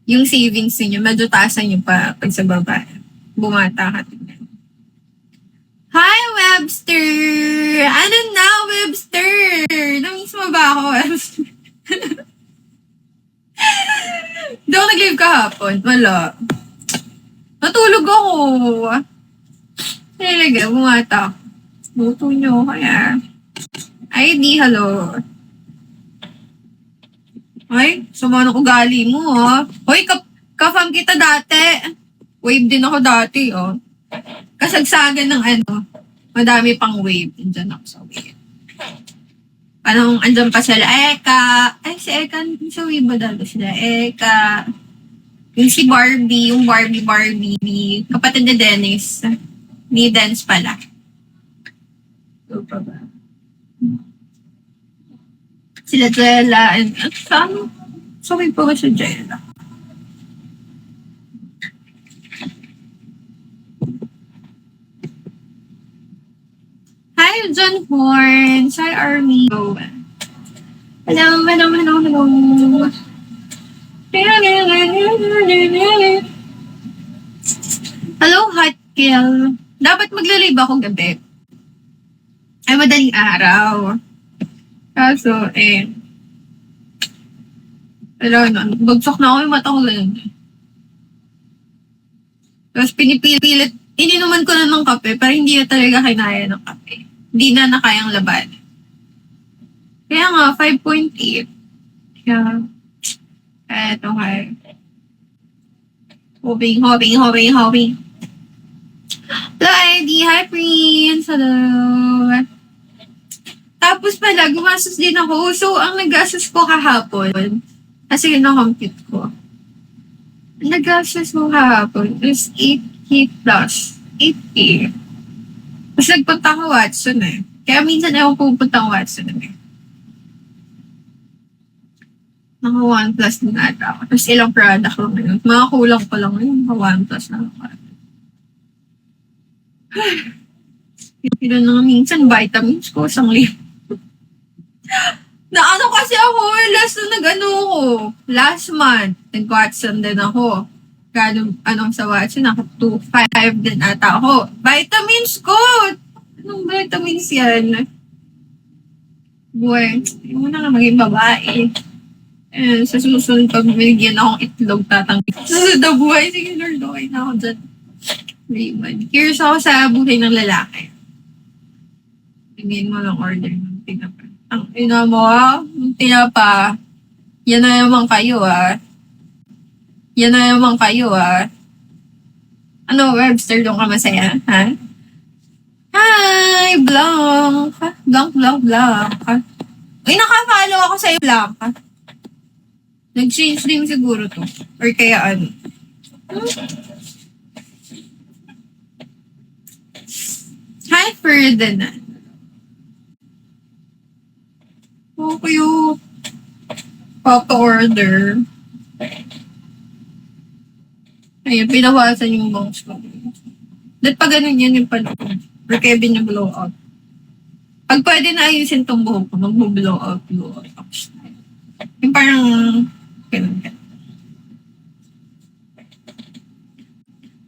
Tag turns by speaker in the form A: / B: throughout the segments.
A: yung savings niyo, medyo taasan niyo pa pag sa baba. Bumata ka. Hi, Webster! Ano na, Webster? Namiss mo ba ako, Webster? Hindi ako nag-live kahapon. Wala. Natulog ako. Talaga, bumata. Buto nyo, kaya. ID, hello. Ay, sama ng ugali mo, ha? Hoy, kafam kita dati. Wave din ako dati, oh. Kasagsagan ng madami pang wave. Diyan ako sa wave. Anong, andyan pa sila, Eka. Ay, si Eka, sa wave ba dito sila? Eka. Yung si Barbie, yung Barbie. Kapatid ni Dennis. Ni Dennis pala. So, pa ba? Sila Jella, and saan? So, may pa ba si Jella? Hi, John Horns. Hi, Army. Hello. Hello, Hotkill. Dapat maglalib ako gabi. Ay, madaling araw. Kaso, bagsak na ako yung mata ko ganun. Tapos pinipilit, ininuman ko na ng kape, pero hindi na talaga kinaya ng kape. Hindi na nakayang laban. Kaya nga, 5.8. Kaya, eto nga. Hoping. Hello, ID. Hi, Prince. Hello. Tapos pala, gumastos din ako. So, ang nag-gastos ko kahapon, kasi yun ang compute ko. Ang nag-gastos ko kahapon is 8K plus. 8K. Tapos nagpunta ako Watson eh. Kaya minsan ako pupunta ako Watson eh. Naka 1 plus na ata ako. Tapos ilang product lang ngayon. Mga kulang pa lang ngayon. Naka 1 plus na ako. Yun na nga minsan, vitamins ko, isang na ano kasi ako, last month, nag-Watson din ako. Sa Watson, naka 2.5 din ata ako. Vitamins ko! Anong vitamins yan? Buwan, hindi mo na nga maging babae. Sa susunod pag bigyan akong itlog, tatanggi. Susunod na buhay, sige Lord, okay na ako dyan. Raymond. Curious ako sa buhay ng lalaki. Tingin mo lang order ng tinapa. Ang ina mo, yung tinapa. Yan na naman kayo, Ano, Webster, doon ka masaya, ha? Hi, Blanca. Blanca. Uy, naka-follow ako sa'yo, Blanca. Nag-change din siguro to. Or kaya ano. Hi, Ferdinand. Okay, Papa-order. Ayun, pinawasan yung bangs ko. Dahil pa ganun yan yung palo. Or Kevin yung blow out. Pag pwede na ayusin tong buhok ko, mag-blow out. Yung parang, ganun.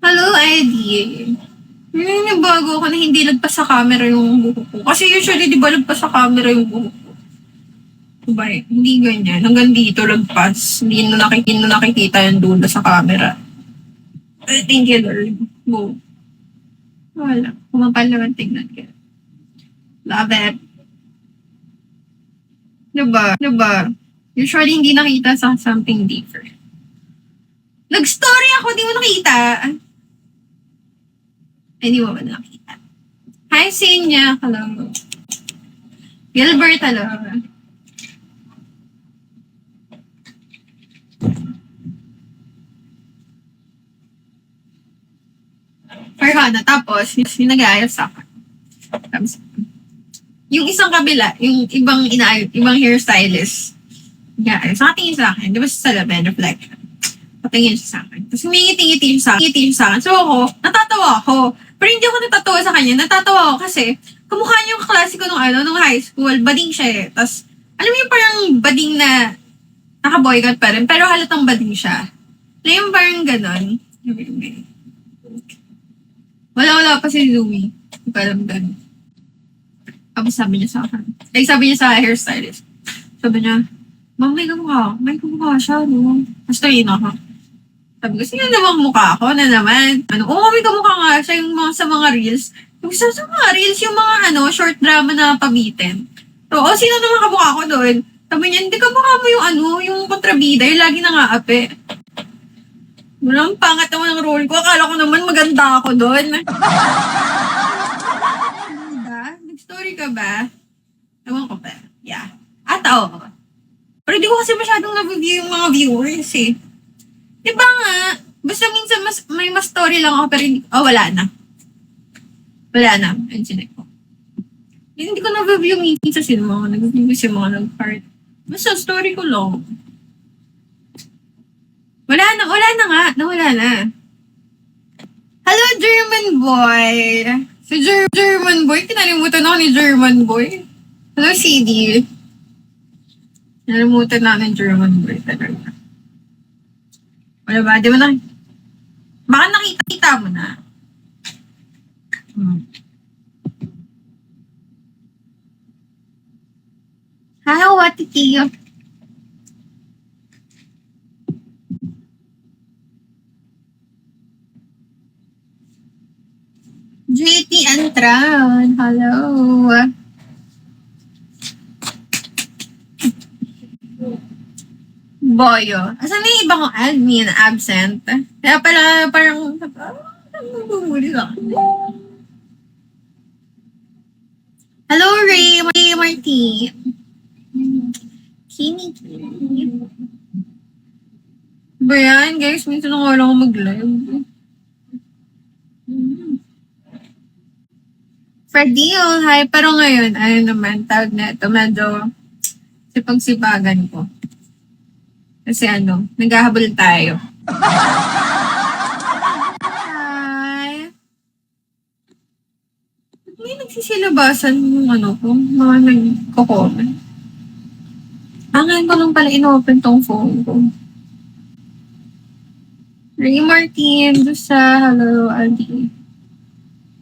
A: Hello, ID. Bago ako na hindi lagpas sa camera yung buhok ko. Kasi usually, di ba lagpas sa camera yung buhok ko? Diba, hindi ganyan. Hanggang dito lagpas. Hindi na nakikita yung dulo sa camera. Thank you, Lord. Go. Wala. Kumapal naman tignan ka. Love it. Diba? Usually, hindi nakita sa something different. Nag-story ako, di mo nakita. Ay, di mo ba nakita? Hi, Senya. Hello. Gilbert, hello. Farhana, tapos, yung nag-aayos sa akin. Tapos, yung isang kabila, yung ibang hairstylist, nag-aayos. Nakatingin sa akin, di ba sa salamin, reflection. Patingin siya sa akin. Tapos ngiti siya sa akin. So ako, natatawa ako. Pero hindi ako natatawa sa kanya. Natatawa ako kasi, kamukha niya yung klase ko nung high school. Bading siya eh. Tapos, alam mo yung parang bading na naka-boycott pa rin, pero halatang bading siya. Na yung parang ganon. Wala pa si Louie. Hindi pa alam ganon. Tapos sabi niya sa akin. Sabi niya sa hairstylist. Sabi niya, Ma'am, may kamukha. May kamukha siya, no? Tapos tayo ako. Sabi ko, sino namang mukha ako na naman? May kamukha nga siya yung sa mga reels. Yung sa mga reels, yung mga short drama na pabitin. So, sino naman kamukha ko doon? Sabi niya, hindi kamukha mo yung kontrabida, yung lagi nang-aapi. Walang pangat naman ang role ko. Akala ko naman maganda ako doon. Nag-story ka ba? Ewan ko ba? Yeah. Oo. Pero di ko kasi masyadong nabibigay yung mga viewers eh. Diba nga? Basta minsan may mas story lang ako pero hindi, wala na. Wala na. Ayun, sinek ko. Hindi ko nabibigay yung minsan sa mga nag-view sa mga nag-part. Basta story ko lang. Wala na. Hello, German boy. Si German boy. Kinalimutan ako ni German boy. Hello, CD. Nalimutan na ng German boy talaga. Wala ba? Di ba na? Baka nakita mo na. Hello, what is you? JT Antran. Hello. Boyo. Asan na yung iba kong admin absent? Kaya pala parang bumuli ka. Hello, Ray Martin. Kini. Ba yan, guys? Minsan na nga lang ako mag-live. Fredil, hi. Pero ngayon, tawag na ito, medyo sipag-sipagan ko. Kasi naghahabol tayo. Hi. May nagsisilabasan yung ko, mga nagko-comment. Ngayon ko lang pala in-open tong phone ko. Ray Martin, Dusa, hello, Aldi.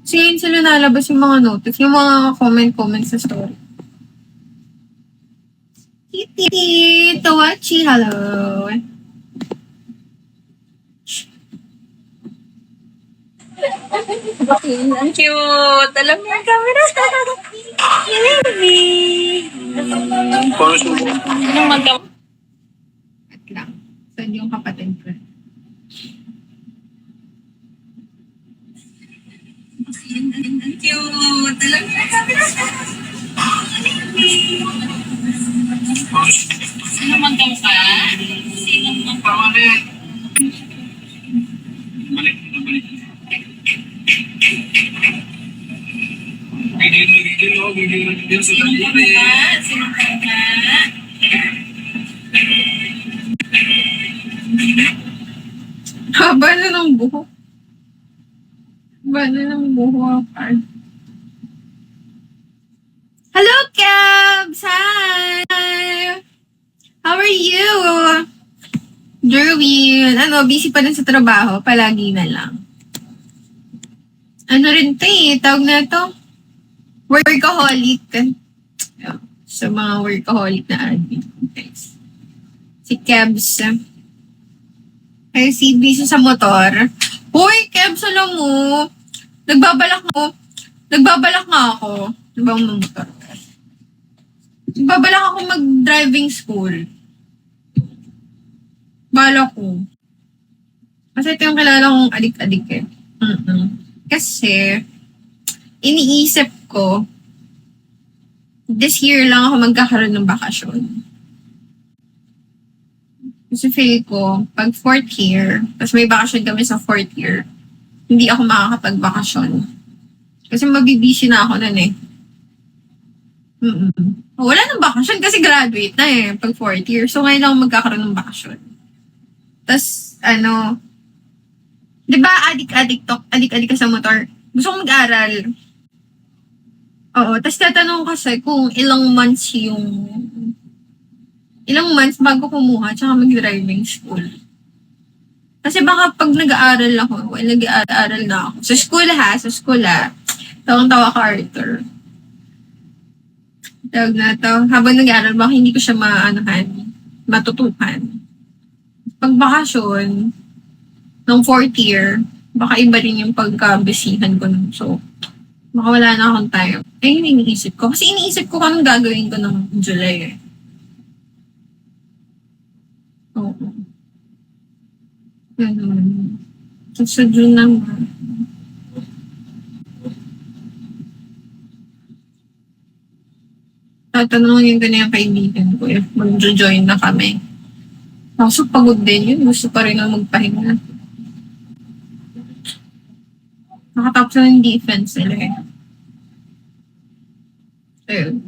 A: So yun sila nalabas yung mga notice, yung mga comment sa story. Kitty, Tawachi, hello.
B: Ang cute. Alam mo yung camera. Baby. Anong magkam...
A: At lang. Saan yung kapatid ko?
B: Ang cute. Alam mo yung camera. Sino magkam ka? Sino magkam ka? Balik. Sino ka?
A: Haba na ng buhok. Hello, Cabs! Hi! How are you? Jerwin, busy pa rin sa trabaho? Palagi na lang. Tawag na ito? Workaholic. Sa mga workaholic na admin. Guys. Si Kebs. Ay, si busy sa motor. Hoy, Kebs, alam mo, nagbabalak nga ako. Ibang motor. Nagbabalak ako mag-driving school. Balak ko. Kasi ito yung kilala kong adik-adik eh. Kasi, iniisip ko, this year lang ako magkakaroon ng bakasyon. Kasi feel ko, pag 4th year, tapos may bakasyon kami sa 4th year, hindi ako makakapagbakasyon. Kasi mabibisi na ako nun eh. Wala nang bakasyon kasi graduate na eh, pag 4th year. So ngayon lang magkakaroon ng bakasyon. Tapos, di ba adik-adik ka sa motor? Gusto ko mag-aral. Oo, tapos tatanong kasi kung ilang months bago kumuha tsaka mag-driving school. Kasi baka pag nag-aaral ako, well, nag-aaral na ako. Sa school tawang-tawa ka, Arthur. Tawag na to, habang nag-aaral, baka hindi ko siya matutukan. Pag bakasyon, ng 4th year, baka iba rin yung pagkabisihan ko nun. So, baka wala na akong time. Yun yung iniisip ko. Kasi iniisip ko kung anong gagawin ko ng July eh. Oo. Ganun. So, sa June naman. Tatanungin ko na yung kaibigan ko if mag-join na kami. Kaso pagod din yun. Gusto pa rin na magpahinga. Nakatapos na ng defense nila eh. Ayun.